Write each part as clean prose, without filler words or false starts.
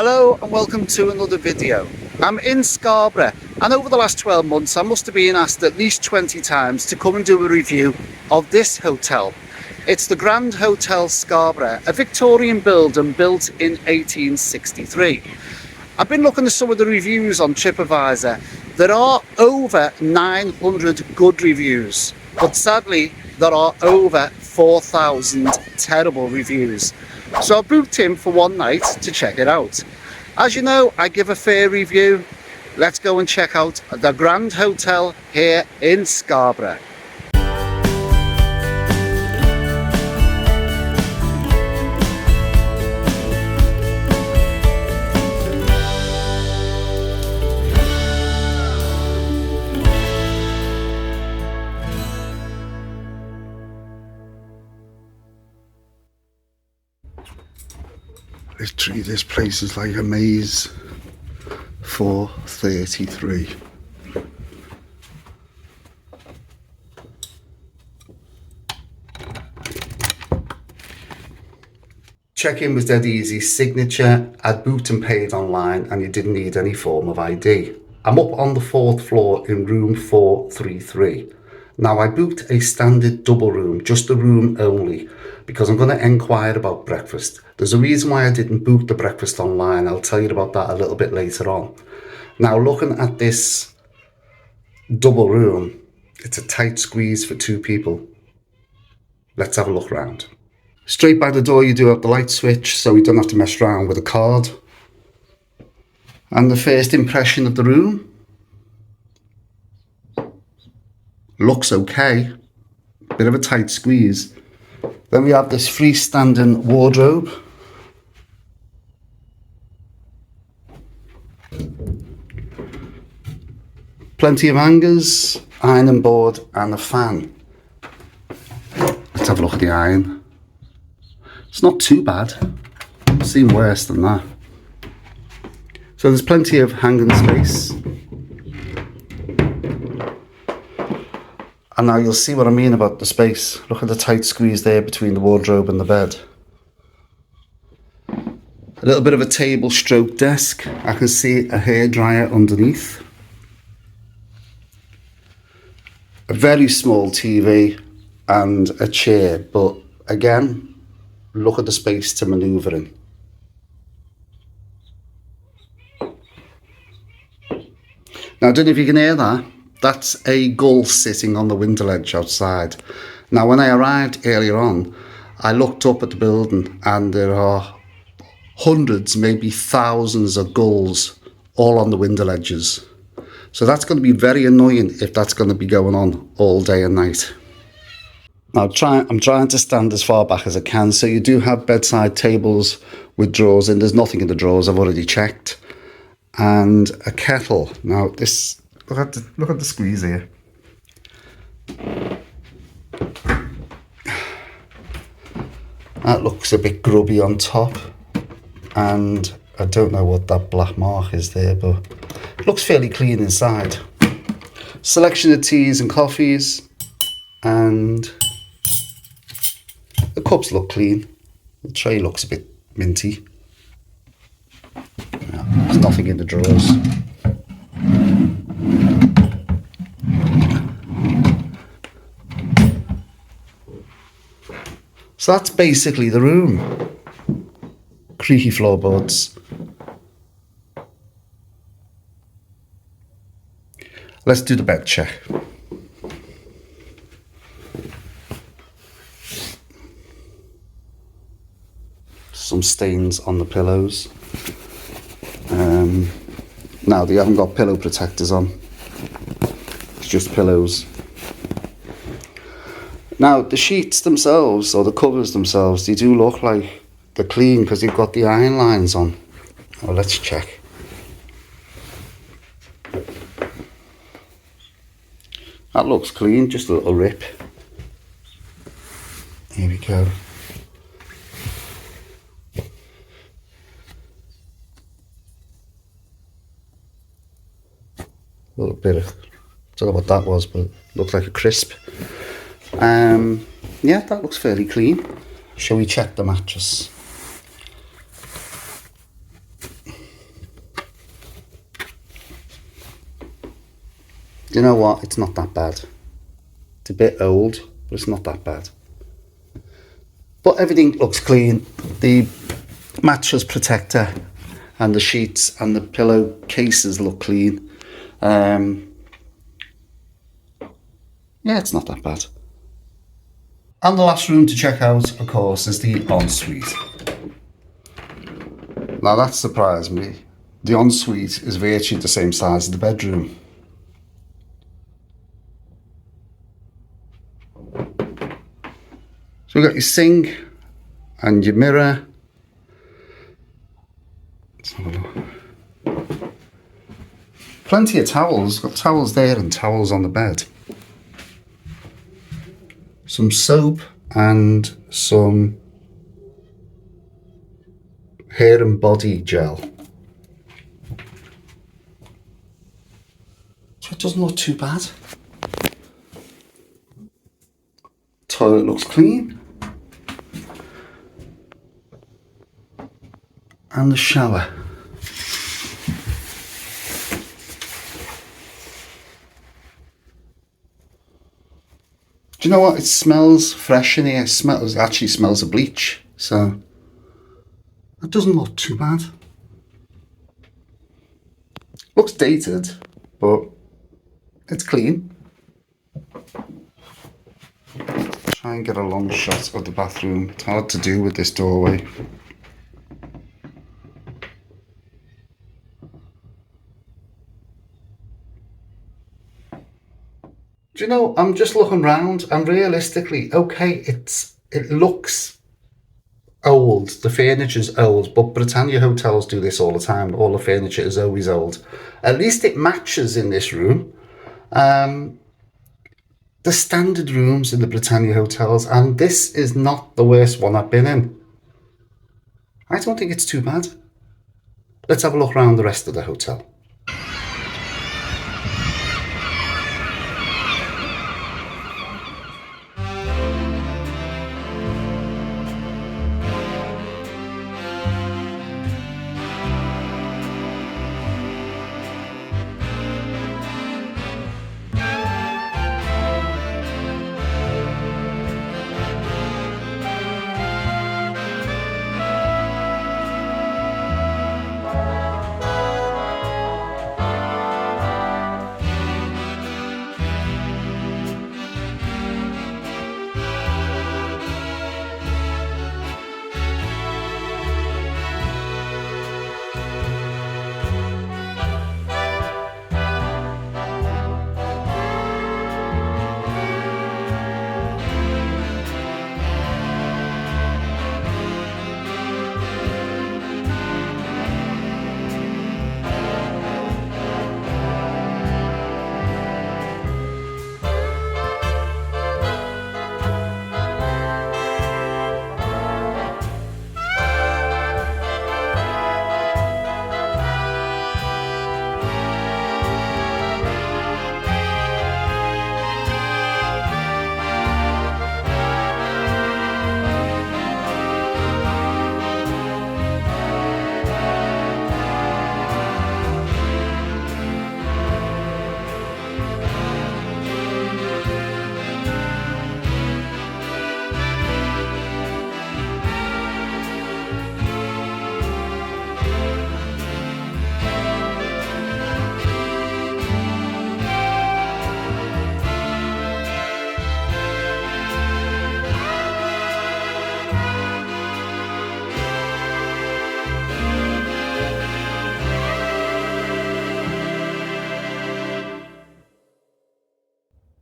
Hello and welcome to another video. I'm in Scarborough and over the last 12 months I must have been asked at least 20 times to come and do a review of this hotel. It's the Grand Hotel Scarborough, a Victorian building built in 1863. I've been looking at some of the reviews on TripAdvisor. There are over 900 good reviews, but sadly there are over 4,000 terrible reviews. So I booked him for one night to check it out. As you know, I give a fair review. Let's go and check out the Grand Hotel here in Scarborough. Literally, this place is like a maze. 433. Check-in was dead easy. Signature, I'd booked and paid online and you didn't need any form of ID. I'm up on the 4th floor in room 433. Now I booked a standard double room, just a room only, because I'm going to inquire about breakfast. There's a reason why I didn't book the breakfast online. I'll tell you about that a little bit later on. Now looking at this double room, it's a tight squeeze for two people. Let's have a look around. Straight by the door you do have the light switch, so you don't have to mess around with a card. And the first impression of the room looks okay. Bit of a tight squeeze. Then we have this freestanding wardrobe. Plenty of hangers, ironing board and a fan. Let's have a look at the iron. It's not too bad. I've seen worse than that. So there's plenty of hanging space. And now you'll see what I mean about the space. Look at the tight squeeze there between the wardrobe and the bed. A little bit of a table stroke desk. I can see a hairdryer underneath. A very small TV and a chair, but again, look at the space to manoeuvre in. Now I don't know if you can hear that. That's a gull sitting on the window ledge outside. Now when I arrived earlier on, I looked up at the building and there are hundreds, maybe thousands of gulls all on the window ledges. So that's going to be very annoying if that's going to be going on all day and night. Now I'm trying to stand as far back as I can. So you do have bedside tables with drawers in. There's nothing in the drawers, I've already checked. And a kettle. Now this... Look at the squeeze here. That looks a bit grubby on top, and I don't know what that black mark is there, but it looks fairly clean inside. Selection of teas and coffees, and the cups look clean. The tray looks a bit minty. No, there's nothing in the drawers. So that's basically the room. Creaky floorboards. Let's do the bed check. Some stains on the pillows. Now they haven't got pillow protectors on. It's just pillows. Now, the sheets themselves, or the covers themselves, they do look like they're clean because they've got the iron lines on. Well, let's check. That looks clean, just a little rip. Here we go. A little bit of, don't know what that was, but it looked like a crisp. Yeah, that looks fairly clean. Shall we check the mattress? Do you know what? It's not that bad. It's a bit old, but it's not that bad. But everything looks clean. The mattress protector and the sheets and the pillow cases look clean. Yeah, it's not that bad. And the last room to check out, of course, is the ensuite. Now that surprised me. The ensuite is virtually the same size as the bedroom. So you've got your sink and your mirror. Let's have a look. Plenty of towels. Got towels there and towels on the bed. Some soap and some hair and body gel. So it doesn't look too bad. Toilet looks clean. And the shower. Do you know what? It smells fresh in here. It actually smells of bleach. So that doesn't look too bad. Looks dated, but it's clean. Try and get a long shot of the bathroom. It's hard to do with this doorway. Do you know, I'm just looking round and realistically, okay, it looks old. The furniture's old, but Britannia hotels do this all the time. All the furniture is always old. At least it matches in this room. The standard rooms in the Britannia hotels, and this is not the worst one I've been in. I don't think it's too bad. Let's have a look around the rest of the hotel.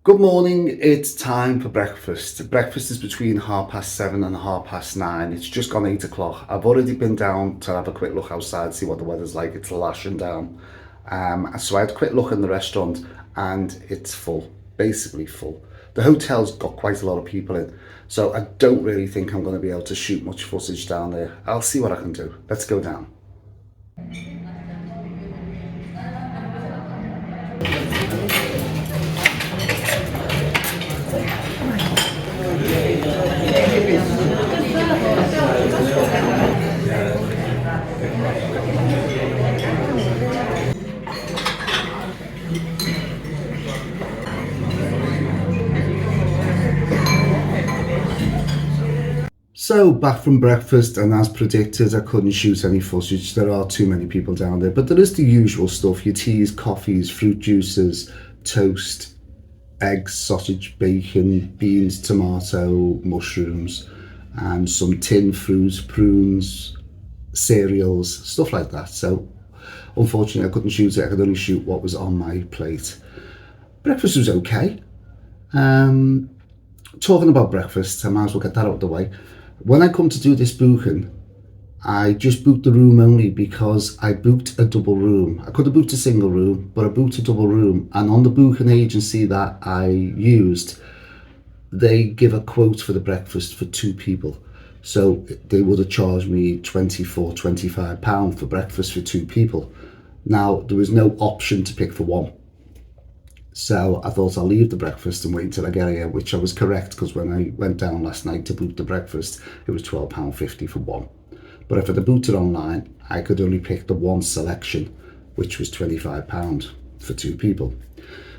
Good morning, it's time for breakfast. Breakfast is between 7:30 and 9:30. It's just gone 8 o'clock. I've already been down to have a quick look outside, see what the weather's like. It's lashing down. So I had a quick look in the restaurant and it's full, basically full. The hotel's got quite a lot of people in, so I don't really think I'm going to be able to shoot much footage down there. I'll see what I can do. Let's go down. So back from breakfast, and as predicted, I couldn't shoot any footage. There are too many people down there, but there is the usual stuff: your teas, coffees, fruit juices, toast, eggs, sausage, bacon, beans, tomato, mushrooms, and some tin fruit, prunes, cereals, stuff like that. So unfortunately I couldn't shoot it. I could only shoot what was on my plate. Breakfast was okay. Talking about breakfast, I might as well get that out of the way. When I come to do this booking, I just booked the room only because I booked a double room. I could have booked a single room, but I booked a double room, and on the booking agency that I used, they give a quote for the breakfast for 2 people. So they would have charged me £24-25 for breakfast for 2 people. Now, there was no option to pick for 1. So I thought I'll leave the breakfast and wait until I get here, which I was correct, because when I went down last night to book the breakfast, it was £12.50 for 1. But if I'd booked it online, I could only pick the 1 selection, which was £25 for 2 people.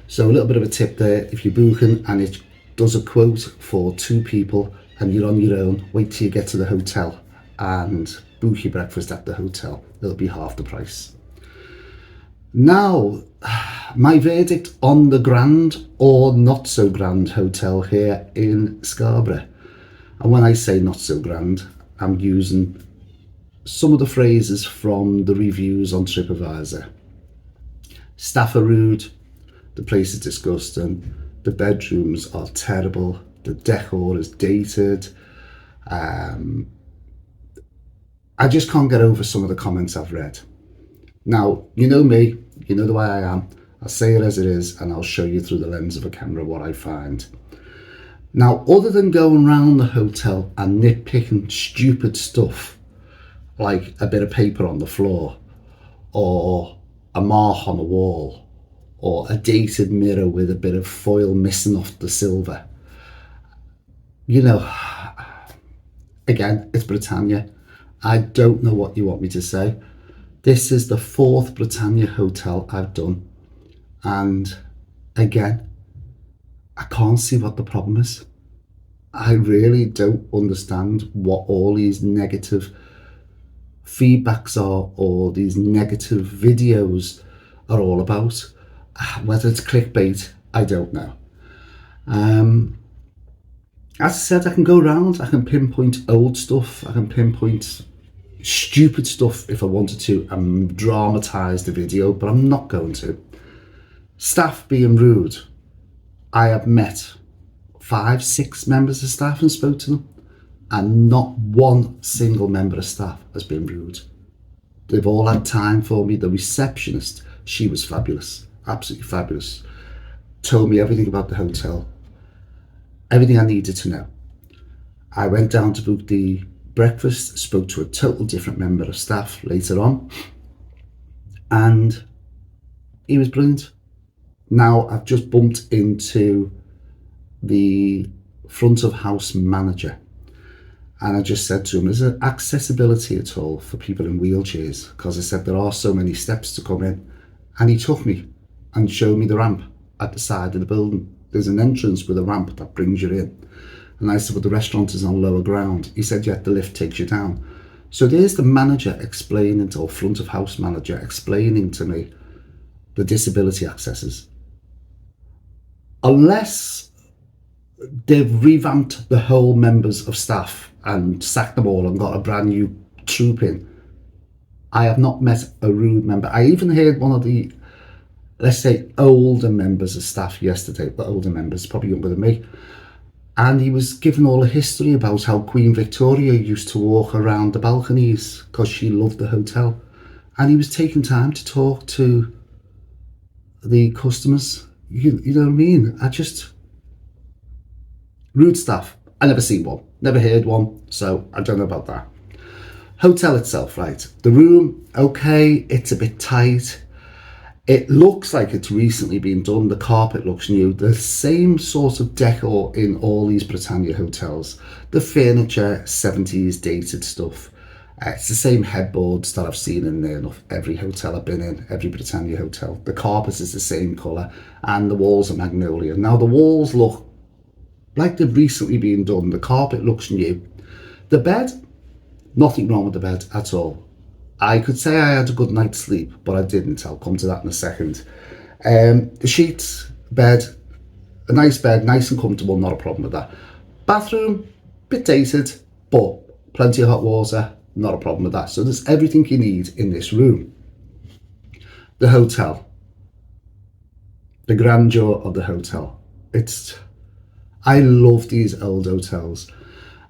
So a little bit of a tip there: if you're booking and it does a quote for 2 people and you're on your own, wait till you get to the hotel and book your breakfast at the hotel. It'll be half the price. Now, my verdict on the grand or not so grand hotel here in Scarborough. And when I say not so grand, I'm using some of the phrases from the reviews on TripAdvisor. Staff are rude, the place is disgusting, the bedrooms are terrible, the decor is dated. I just can't get over some of the comments I've read. Now, you know me, you know the way I am. I'll say it as it is, and I'll show you through the lens of a camera what I find. Now, other than going around the hotel and nitpicking stupid stuff, like a bit of paper on the floor, or a mark on a wall, or a dated mirror with a bit of foil missing off the silver, you know, again, it's Britannia. I don't know what you want me to say. This is the 4th Britannia hotel I've done, and again, I can't see what the problem is. I really don't understand what all these negative feedbacks are, or these negative videos are all about. Whether it's clickbait, I don't know. As I said, I can go around, I can pinpoint old stuff, I can pinpoint stupid stuff if I wanted to and dramatise the video, but I'm not going to. Staff being rude. I have met 5-6 members of staff and spoke to them, and not one single member of staff has been rude. They've all had time for me. The receptionist, she was fabulous, absolutely fabulous. Told me everything about the hotel, everything I needed to know. I went down to book the breakfast, spoke to a total different member of staff later on, and he was brilliant. Now I've just bumped into the front of house manager, and I just said to him, is there accessibility at all for people in wheelchairs? Because I said there are so many steps to come in. And he took me and showed me the ramp at the side of the building. There's an entrance with a ramp that brings you in. And I said, well, the restaurant is on lower ground. He said, yeah, the lift takes you down. So there's the manager explaining, or front of house manager explaining to me the disability accesses. Unless they've revamped the whole members of staff and sacked them all and got a brand new troop in, I have not met a rude member. I even heard one of the, let's say, older members of staff yesterday, but older members, probably younger than me, and he was giving all a history about how Queen Victoria used to walk around the balconies because she loved the hotel, and he was taking time to talk to the customers. You know what I mean? Rude staff. I never seen one, never heard one, so I don't know about that. Hotel itself, right? The room, okay, it's a bit tight. It looks like it's recently been done. The carpet looks new. The same sort of decor in all these Britannia hotels. The furniture, 70s dated stuff. It's the same headboards that I've seen in every hotel I've been in, every Britannia hotel. The carpet is the same colour, and the walls are magnolia. Now the walls look like they've recently been done. The carpet looks new. The bed, nothing wrong with the bed at all. I could say I had a good night's sleep, but I didn't. I'll come to that in a second. The sheets, bed, a nice bed, nice and comfortable, not a problem with that. Bathroom, bit dated, but plenty of hot water, not a problem with that. So there's everything you need in this room. The hotel, the grandeur of the hotel. I love these old hotels.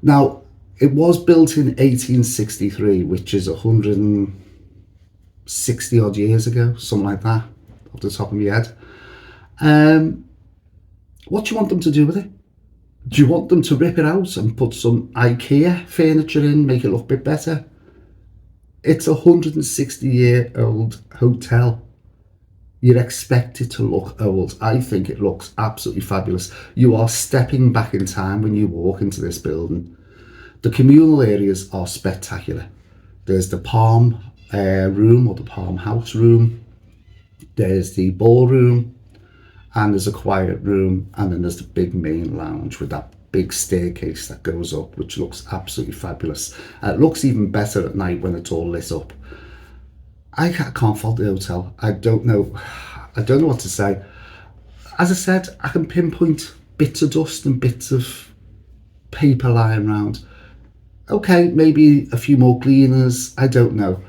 Now, it was built in 1863, which is 160 odd years ago, something like that, off the top of my head. What do you want them to do with it? Do you want them to rip it out and put some IKEA furniture in, make it look a bit better? It's a 160-year-old hotel. You'd expect it to look old. I think it looks absolutely fabulous. You are stepping back in time when you walk into this building. The communal areas are spectacular. There's the Palm room, or the Palm House room. There's the ballroom, and there's a quiet room, and then there's the big main lounge with that big staircase that goes up, which looks absolutely fabulous. It looks even better at night when it's all lit up. I can't fault the hotel. I don't know what to say. As I said, I can pinpoint bits of dust and bits of paper lying around. Okay, maybe a few more cleaners, I don't know.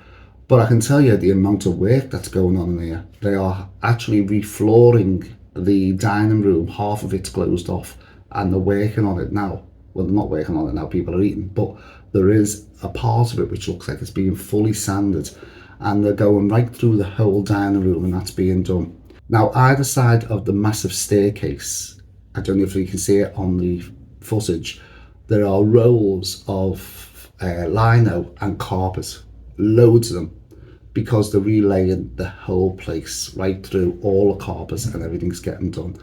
But I can tell you the amount of work that's going on in here. They are actually reflooring the dining room. Half of it's closed off and they're working on it now. Well, they're not working on it now, people are eating, but there is a part of it which looks like it's being fully sanded, and they're going right through the whole dining room, and that's being done. Now, either side of the massive staircase, I don't know if you can see it on the footage, there are rolls of lino and carpet, loads of them, because they're relaying the whole place right through, all the carpets and everything's getting done.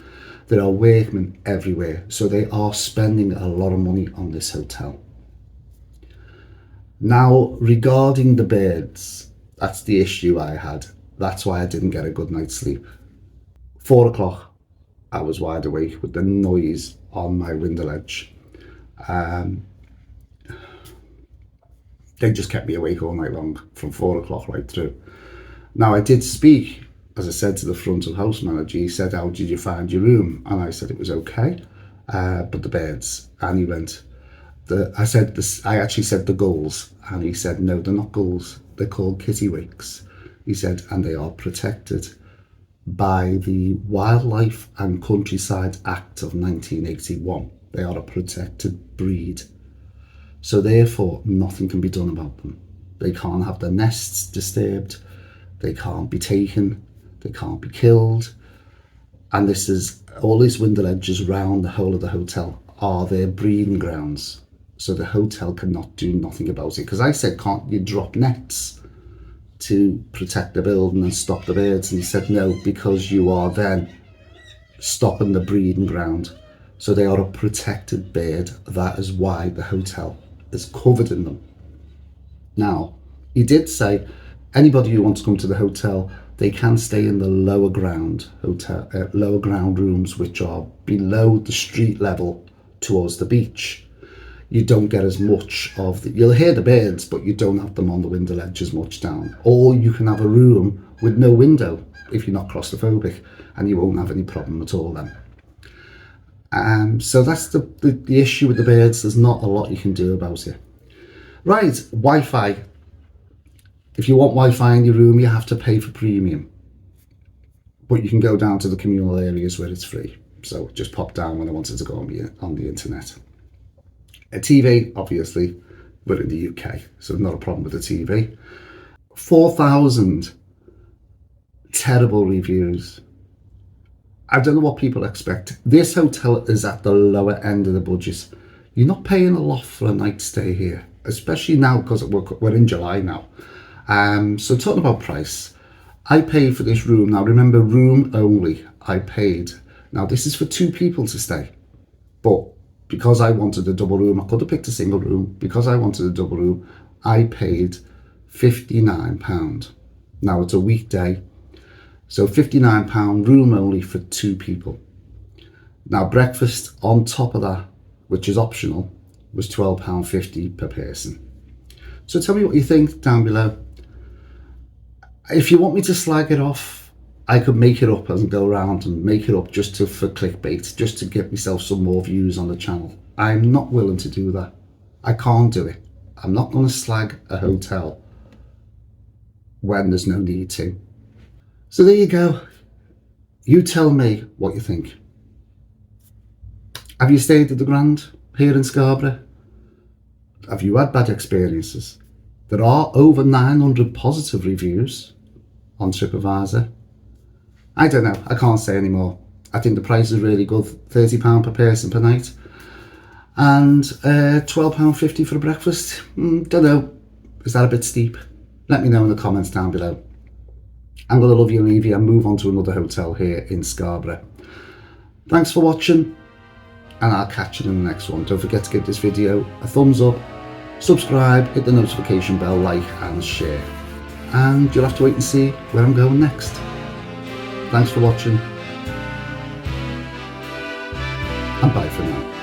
There are workmen everywhere, so they are spending a lot of money on this hotel. Now, regarding the birds, that's the issue I had. That's why I didn't get a good night's sleep. 4 o'clock, I was wide awake with the noise on my window ledge. They just kept me awake all night long, from 4 o'clock right through. Now, I did speak, as I said, to the front of house manager. He said, how did you find your room? And I said it was okay, but the birds. And he went, I actually said the gulls, and he said, no, they're not gulls. They're called kittiwakes. He said, and they are protected by the Wildlife and Countryside Act of 1981. They are a protected breed. So therefore, nothing can be done about them. They can't have their nests disturbed. They can't be taken. They can't be killed. And this is, all these window ledges around the whole of the hotel are their breeding grounds. So the hotel cannot do nothing about it. Because I said, can't you drop nets to protect the building and stop the birds? And he said, no, because you are then stopping the breeding ground. So they are a protected bird. That is why the hotel is covered in them. Now, he did say anybody who wants to come to the hotel, they can stay in the lower ground lower ground rooms, which are below the street level towards the beach. You don't get as much of you'll hear the birds, but you don't have them on the window ledge as much down. Or you can have a room with no window if you're not claustrophobic, and you won't have any problem at all then. So that's the issue with the birds. There's not a lot you can do about it. Right, Wi-Fi. If you want Wi-Fi in your room, you have to pay for premium. But you can go down to the communal areas where it's free. So just pop down when I wanted to go on the internet. A TV, obviously, we're in the UK, so not a problem with the TV. 4,000 terrible reviews. I don't know what people expect. This hotel is at the lower end of the budget. You're not paying a lot for a night stay here, especially now because we're in July now. So talking about price, I paid for this room. Now remember, room only, I paid. Now this is for 2 people to stay, but because I wanted a double room, I could have picked a single room. Because I wanted a double room, I paid £59. Now it's a weekday, so £59 room only for 2 people. Now breakfast on top of that, which is optional, was £12.50 per person. So tell me what you think down below. If you want me to slag it off, I could make it up and go around and make it up just for clickbait, just to get myself some more views on the channel. I'm not willing to do that. I can't do it. I'm not going to slag a hotel when there's no need to. So there you go. You tell me what you think. Have you stayed at the Grand here in Scarborough? Have you had bad experiences? There are over 900 positive reviews on TripAdvisor. I don't know, I can't say anymore. I think the price is really good, £30 per person per night. And £12.50 for a breakfast. Don't know, is that a bit steep? Let me know in the comments down below. I'm going to love you and leave you and move on to another hotel here in Scarborough. Thanks for watching, and I'll catch you in the next one. Don't forget to give this video a thumbs up, subscribe, hit the notification bell, like and share. And you'll have to wait and see where I'm going next. Thanks for watching, and bye for now.